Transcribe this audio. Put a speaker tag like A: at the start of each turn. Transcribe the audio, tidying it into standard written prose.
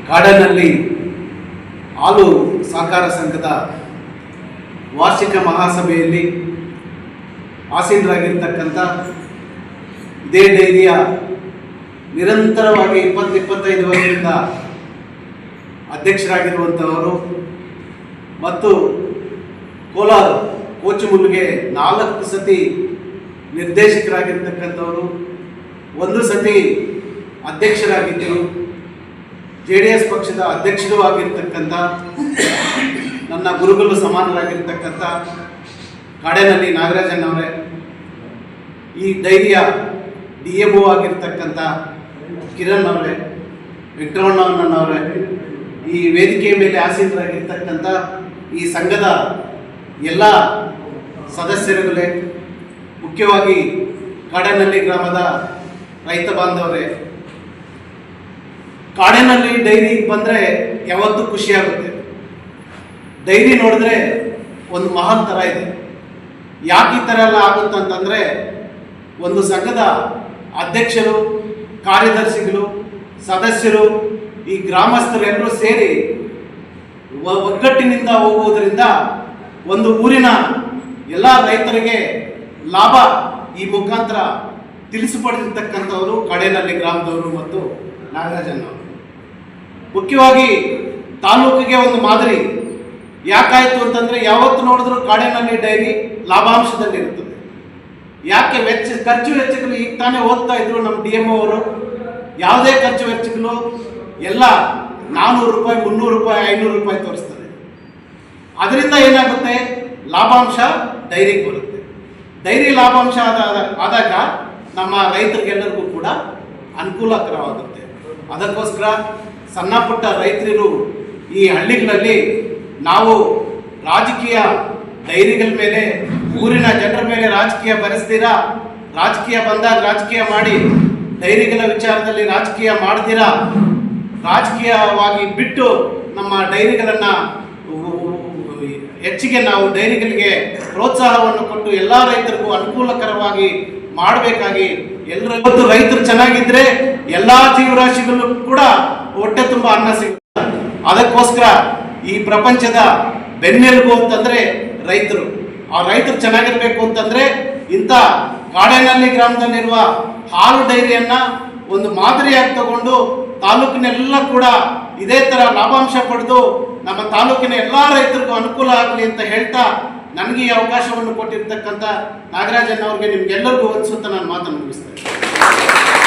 A: ಕಾಡನಲ್ಲಿ ಹಾಲು ಸಹಕಾರ ಸಂಘದ ವಾರ್ಷಿಕ ಮಹಾಸಭೆಯಲ್ಲಿ ಆಸೀನರಾಗಿರ್ತಕ್ಕಂಥ ಇದೇ ಡೈರಿಯ ನಿರಂತರವಾಗಿ 20-25 ವರ್ಷದಿಂದ ಅಧ್ಯಕ್ಷರಾಗಿರುವಂಥವರು ಮತ್ತು ಕೋಲಾರ ಕೋಚುಮುಲ್ಗೆ 4 ಸತಿ ನಿರ್ದೇಶಕರಾಗಿರ್ತಕ್ಕಂಥವರು, 1 ಸತಿ ಅಧ್ಯಕ್ಷರಾಗಿದ್ದರು, JDS ಪಕ್ಷದ ಅಧ್ಯಕ್ಷರೂ ಆಗಿರ್ತಕ್ಕಂಥ ನನ್ನ ಗುರುಗಳು ಸಮಾನರಾಗಿರ್ತಕ್ಕಂಥ ಕಾಡೇನಹಳ್ಳಿ ನಾಗರಾಜಣ್ಣವರೇ, ಈ ಡೈರಿಯ DMO ಆಗಿರ್ತಕ್ಕಂಥ ಕಿರಣ್ ಅವರೇ, ವೆಂಕಟರಮಣಣ್ಣನವರೇ, ಈ ವೇದಿಕೆಯ ಮೇಲೆ ಆಸೀನರಾಗಿರ್ತಕ್ಕಂಥ ಈ ಸಂಘದ ಎಲ್ಲ ಸದಸ್ಯರುಗಳೇ, ಮುಖ್ಯವಾಗಿ ಕಾಡೇನಹಳ್ಳಿ ಗ್ರಾಮದ ರೈತ ಬಾಂಧವರೇ, ಕಾಡೇನಹಳ್ಳಿ ಡೈರಿಗೆ ಬಂದರೆ ಯಾವತ್ತೂ ಖುಷಿಯಾಗುತ್ತೆ. ಡೈರಿ ನೋಡಿದ್ರೆ ಒಂದು ಮಹಾನ್ ಥರ ಇದೆ. ಯಾಕೆ ಈ ಥರ ಎಲ್ಲ ಆಗುತ್ತಂತಂದರೆ, ಒಂದು ಸಂಘದ ಅಧ್ಯಕ್ಷರು, ಕಾರ್ಯದರ್ಶಿಗಳು, ಸದಸ್ಯರು, ಈ ಗ್ರಾಮಸ್ಥರೆಲ್ಲರೂ ಸೇರಿ ಒಗ್ಗಟ್ಟಿನಿಂದ ಹೋಗುವುದರಿಂದ ಒಂದು ಊರಿನ ಎಲ್ಲ ರೈತರಿಗೆ ಲಾಭ ಈ ಮುಖಾಂತರ ತಿಳಿಸಿಪಡಿರ್ತಕ್ಕಂಥವರು ಕಾಡೇನಹಳ್ಳಿ ಗ್ರಾಮದವರು ಮತ್ತು ನಾಗರಾಜಣ್ಣವರು. ಮುಖ್ಯವಾಗಿ ತಾಲೂಕಿಗೆ ಒಂದು ಮಾದರಿ. ಯಾಕಾಯಿತು ಅಂತಂದರೆ, ಯಾವತ್ತು ನೋಡಿದ್ರು ಕಾಡೇನಹಳ್ಳಿ ಡೈರಿ ಲಾಭಾಂಶದಲ್ಲಿರುತ್ತದೆ. ಯಾಕೆ ಖರ್ಚು ವೆಚ್ಚಗಳು ಈಗ ತಾನೇ ಓದ್ತಾ ಇದ್ರು ನಮ್ಮ DMO ಅವರು, ಯಾವುದೇ ಖರ್ಚು ವೆಚ್ಚಗಳು ಎಲ್ಲ 400 ರೂಪಾಯಿ, 300 ರೂಪಾಯಿ, 500 ರೂಪಾಯಿ ತೋರಿಸ್ತದೆ. ಅದರಿಂದ ಏನಾಗುತ್ತೆ, ಲಾಭಾಂಶ ಡೈರಿಗೆ ಬರುತ್ತೆ. ಡೈರಿ ಲಾಭಾಂಶ ಆದಾಗ ನಮ್ಮ ರೈತರಿಗೆಲ್ಲರಿಗೂ ಕೂಡ ಅನುಕೂಲಕರವಾಗುತ್ತೆ. ಅದಕ್ಕೋಸ್ಕರ ಸಣ್ಣ ಪುಟ್ಟ ರೈತರು ಈ ಹಳ್ಳಿಗಳಲ್ಲಿ ನಾವು ರಾಜಕೀಯ ಡೈರಿಗಳ ಮೇಲೆ, ಊರಿನ ಜನರ ಮೇಲೆ ರಾಜಕೀಯ ಬರೆಸ್ತೀರಾ, ರಾಜಕೀಯ ಬಂದಾಗ ರಾಜಕೀಯ ಮಾಡಿ, ಡೈರಿಗಳ ವಿಚಾರದಲ್ಲಿ ರಾಜಕೀಯ ಮಾಡ್ತೀರಾ, ರಾಜಕೀಯವಾಗಿ ಬಿಟ್ಟು ನಮ್ಮ ಡೈರಿಗಳನ್ನು ಹೆಚ್ಚಿಗೆ ನಾವು ಡೈರಿಗಳಿಗೆ ಪ್ರೋತ್ಸಾಹವನ್ನು ಕೊಟ್ಟು ಎಲ್ಲ ರೈತರಿಗೂ ಅನುಕೂಲಕರವಾಗಿ ಮಾಡಬೇಕಾಗಿ ಎಲ್ಲರೂ ರೈತರು ಚೆನ್ನಾಗಿದ್ರೆ ಎಲ್ಲ ಜೀವರಾಶಿಗಳು ಕೂಡ ಹೊಟ್ಟೆ ತುಂಬ ಅನ್ನ ಸಿಗುತ್ತೆ. ಅದಕ್ಕೋಸ್ಕರ ಈ ಪ್ರಪಂಚದ ಬೆನ್ನೆಲುಬು ಅಂತಂದರೆ ರೈತರು. ಆ ರೈತರು ಚೆನ್ನಾಗಿರ್ಬೇಕು ಅಂತಂದರೆ ಇಂಥ ಕಾಡೇನಹಳ್ಳಿ ಗ್ರಾಮದಲ್ಲಿರುವ ಹಾಲು ಡೈರಿಯನ್ನು ಒಂದು ಮಾದರಿಯಾಗಿ ತಗೊಂಡು ತಾಲೂಕಿನೆಲ್ಲ ಕೂಡ ಇದೇ ಥರ ಲಾಭಾಂಶ ಪಡೆದು ನಮ್ಮ ತಾಲೂಕಿನ ಎಲ್ಲ ರೈತರಿಗೂ ಅನುಕೂಲ ಆಗಲಿ ಅಂತ ಹೇಳ್ತಾ, ನನಗೆ ಈ ಅವಕಾಶವನ್ನು ಕೊಟ್ಟಿರ್ತಕ್ಕಂಥ ನಾಗರಾಜಣ್ಣವ್ರಿಗೆ ನಿಮ್ಗೆಲ್ಲರಿಗೂ ವಂದಿಸುತ್ತಾ ನಾನು ಮಾತನ್ನು ಮುಗಿಸ್ತೇನೆ.